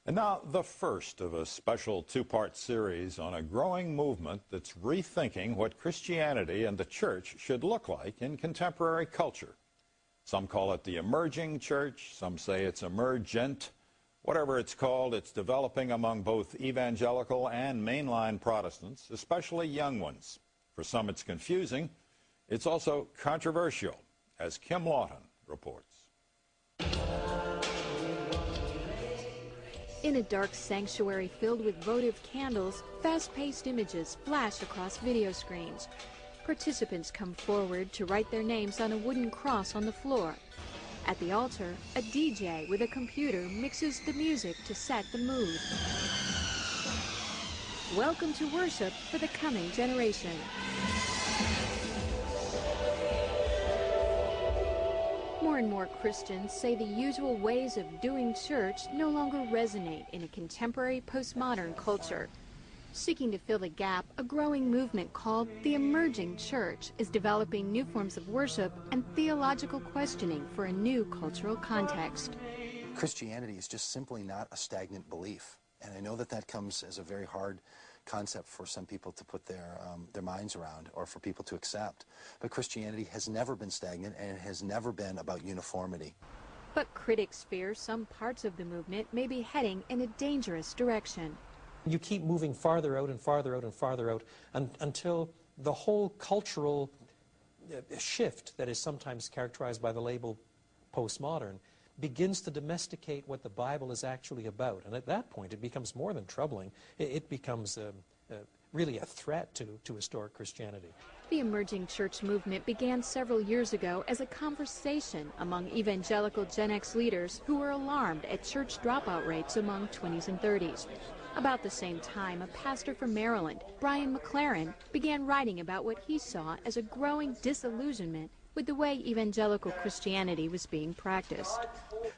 And now the first of a special two-part series on a growing movement that's rethinking what Christianity and the church should look like in contemporary culture. Some call it the emerging church, some say it's emergent. Whatever it's called, it's developing among both evangelical and mainline Protestants, especially young ones. For some it's confusing. It's also controversial, as Kim Lawton reports. In a dark sanctuary filled with votive candles, fast-paced images flash across video screens. Participants come forward to write their names on a wooden cross on the floor. At the altar, a DJ with a computer mixes the music to set the mood. Welcome to worship for the coming generation. More and more Christians say the usual ways of doing church no longer resonate in a contemporary postmodern culture. Seeking to fill the gap, a growing movement called the Emerging Church is developing new forms of worship and theological questioning for a new cultural context. Christianity is just simply not a stagnant belief, and I know that that comes as a very hard concept for some people to put their minds around or for people to accept. But Christianity has never been stagnant, and it has never been about uniformity. But critics fear some parts of the movement may be heading in a dangerous direction. You keep moving farther out and farther out and farther out until the whole cultural shift that is sometimes characterized by the label postmodern begins to domesticate what the Bible is actually about. And at that point, it becomes more than troubling. It becomes really a threat to historic Christianity. The emerging church movement began several years ago as a conversation among evangelical Gen X leaders who were alarmed at church dropout rates among 20s and 30s. About the same time, a pastor from Maryland, Brian McLaren, began writing about what he saw as a growing disillusionment with the way evangelical Christianity was being practiced.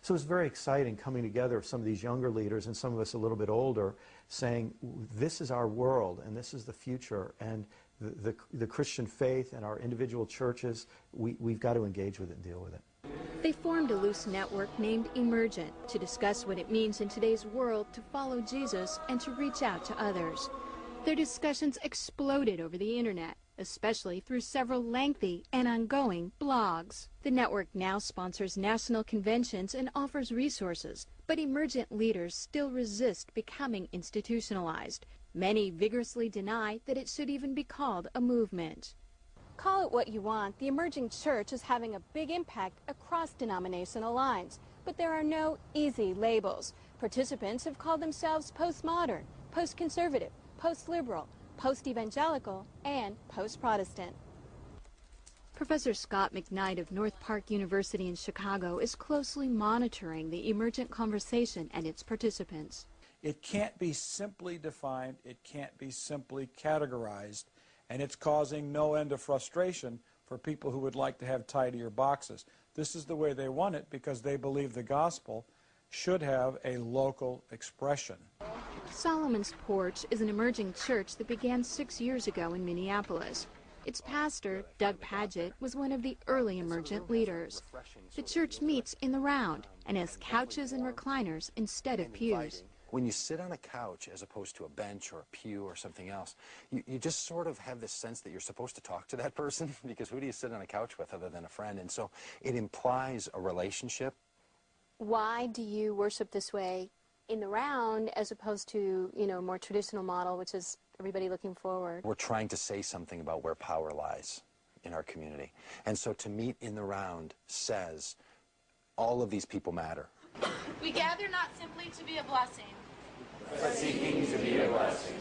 So it's very exciting coming together of some of these younger leaders and some of us a little bit older saying, this is our world and this is the future, and the Christian faith and our individual churches, we've got to engage with it and deal with it. They formed a loose network named Emergent to discuss what it means in today's world to follow Jesus and to reach out to others. Their discussions exploded over the internet, especially through several lengthy and ongoing blogs. The network now sponsors national conventions and offers resources, but emergent leaders still resist becoming institutionalized. Many vigorously deny that it should even be called a movement. Call it what you want, the emerging church is having a big impact across denominational lines. But there are no easy labels. Participants have called themselves postmodern, post-conservative, post-liberal, post-evangelical, and post-Protestant. Professor Scott McKnight of North Park University in Chicago is closely monitoring the emergent conversation and its participants. It can't be simply defined, it can't be simply categorized, and it's causing no end of frustration for people who would like to have tidier boxes. This is the way they want it because they believe the gospel should have a local expression. Solomon's Porch is an emerging church that began 6 years ago in Minneapolis. Its pastor, Doug Padgett, was one of the early emergent leaders. The church meets in the round and has couches and recliners instead of pews. When you sit on a couch as opposed to a bench or a pew or something else, you just sort of have this sense that you're supposed to talk to that person because who do you sit on a couch with other than a friend? And so it implies a relationship. Why do you worship this way in the round as opposed to, a more traditional model, which is everybody looking forward? We're trying to say something about where power lies in our community. And so to meet in the round says all of these people matter. We gather not simply to be a blessing, but seeking to be a blessing.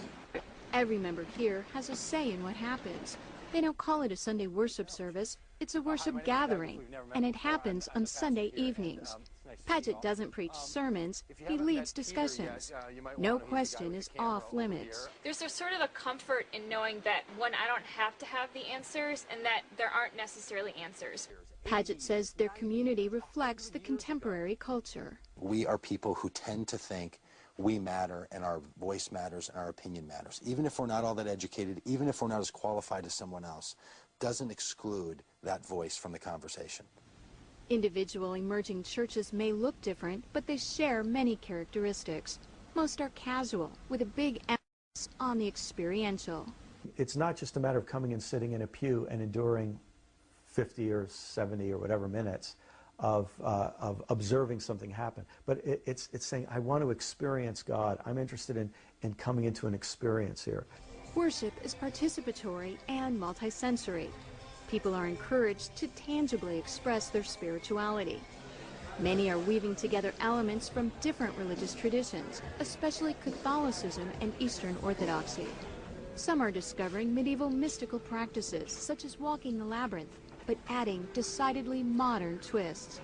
Every member here has a say in what happens. They don't call it a Sunday worship service. It's a worship gathering, and it happens on Sunday evenings. Padgett doesn't preach sermons, he leads discussions. No question is off limits. There's a sort of a comfort in knowing that, one, I don't have to have the answers, and that there aren't necessarily answers. Padgett says their community reflects the contemporary culture. We are people who tend to think we matter and our voice matters and our opinion matters. Even if we're not all that educated, even if we're not as qualified as someone else, doesn't exclude that voice from the conversation. Individual emerging churches may look different, but they share many characteristics. Most are casual, with a big emphasis on the experiential. It's not just a matter of coming and sitting in a pew and enduring 50 or 70 or whatever minutes of observing something happen. But it's saying, I want to experience God. I'm interested in coming into an experience here. Worship is participatory and multisensory. People are encouraged to tangibly express their spirituality. Many are weaving together elements from different religious traditions, especially Catholicism and Eastern Orthodoxy. Some are discovering medieval mystical practices, such as walking the labyrinth, but adding decidedly modern twists.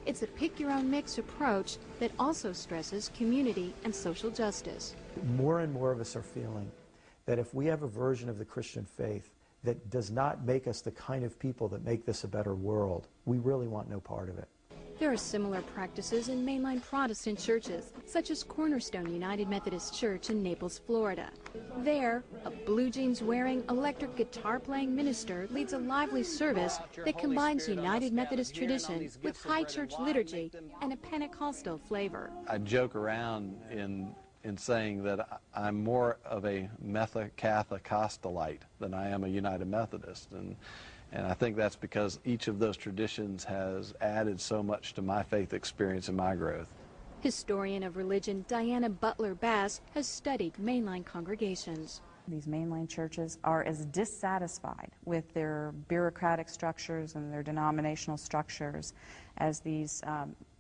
It's a pick-your-own-mix approach that also stresses community and social justice. More and more of us are feeling that if we have a version of the Christian faith that does not make us the kind of people that make this a better world, we really want no part of it. There are similar practices in mainline Protestant churches, such as Cornerstone United Methodist Church in Naples, Florida. There, a blue jeans-wearing, electric guitar-playing minister leads a lively service that combines United Methodist tradition with high church liturgy and a Pentecostal flavor. I joke around in saying that I'm more of a Catholic-Costalite than I am a United Methodist. And I think that's because each of those traditions has added so much to my faith experience and my growth. Historian of religion Diana Butler Bass has studied mainline congregations. These mainline churches are as dissatisfied with their bureaucratic structures and their denominational structures as these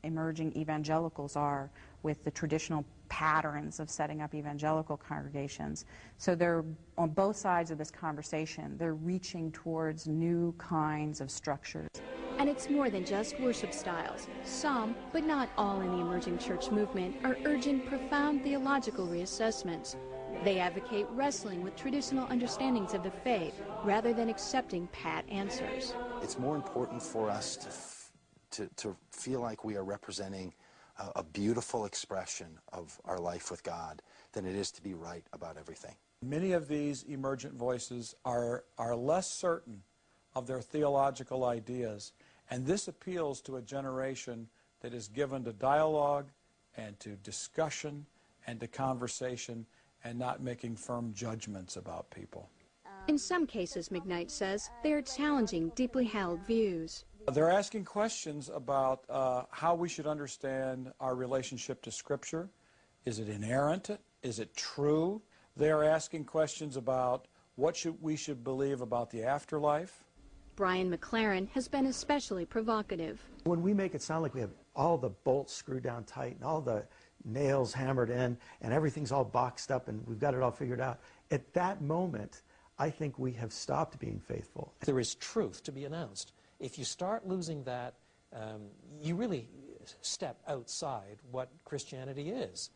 emerging evangelicals are with the traditional patterns of setting up evangelical congregations. So they're on both sides of this conversation. They're reaching towards new kinds of structures. And it's more than just worship styles. Some, but not all in the emerging church movement, are urging profound theological reassessments. They advocate wrestling with traditional understandings of the faith rather than accepting pat answers. It's more important for us to feel like we are representing a beautiful expression of our life with God than it is to be right about everything. Many of these emergent voices are less certain of their theological ideas, and this appeals to a generation that is given to dialogue and to discussion and to conversation and not making firm judgments about people. In some cases, McKnight says, they are challenging deeply held views. They're asking questions about how we should understand our relationship to Scripture. Is it inerrant? Is it true? They are asking questions about what we should believe about the afterlife. Brian McLaren has been especially provocative. When we make it sound like we have all the bolts screwed down tight and all the nails hammered in and everything's all boxed up and we've got it all figured out, at that moment, I think we have stopped being faithful. There is truth to be announced. If you start losing that, you really step outside what Christianity is.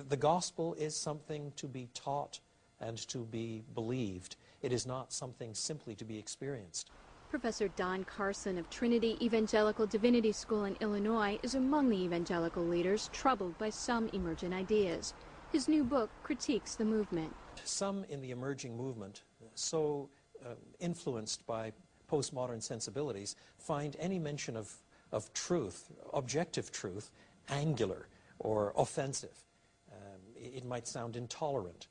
The gospel is something to be taught and to be believed. It is not something simply to be experienced. Professor Don Carson of Trinity Evangelical Divinity School in Illinois is among the evangelical leaders troubled by some emergent ideas. His new book critiques the movement. Some in the emerging movement, so influenced by postmodern sensibilities, find any mention of truth, objective truth, angular or offensive. It might sound intolerant.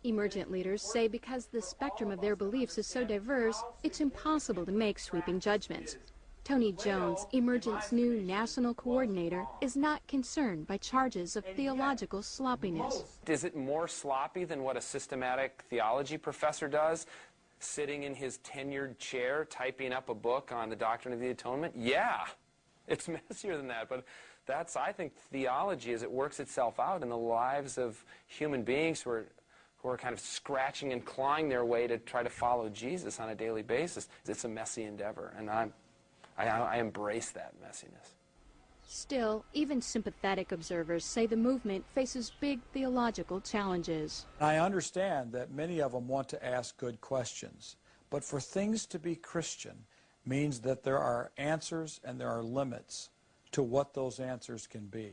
Emergent leaders say because the spectrum of their beliefs is so diverse, it's impossible to make sweeping judgments. Tony Jones, Emergent's new national coordinator, is not concerned by charges of theological sloppiness. Is it more sloppy than what a systematic theology professor does, sitting in his tenured chair typing up a book on the doctrine of the atonement? Yeah, it's messier than that, but that's, I think, theology as it works itself out in the lives of human beings who are kind of scratching and clawing their way to try to follow Jesus on a daily basis. It's a messy endeavor, and I embrace that messiness. Still, even sympathetic observers say the movement faces big theological challenges. I understand that many of them want to ask good questions, but for things to be Christian means that there are answers and there are limits to what those answers can be.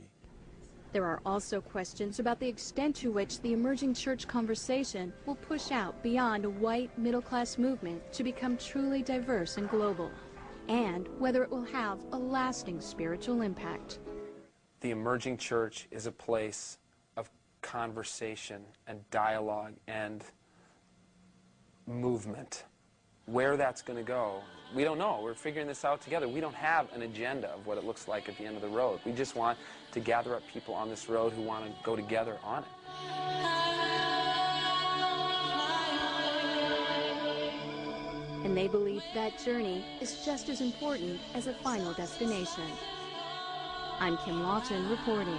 There are also questions about the extent to which the emerging church conversation will push out beyond a white middle-class movement to become truly diverse and global, and whether it will have a lasting spiritual impact. The emerging church is a place conversation and dialogue and movement. Where that's going to go, we don't know. We're figuring this out together. We don't have an agenda of what it looks like at the end of the road. We just want to gather up people on this road who want to go together on it. And they believe that journey is just as important as a final destination. I'm Kim Lawton reporting.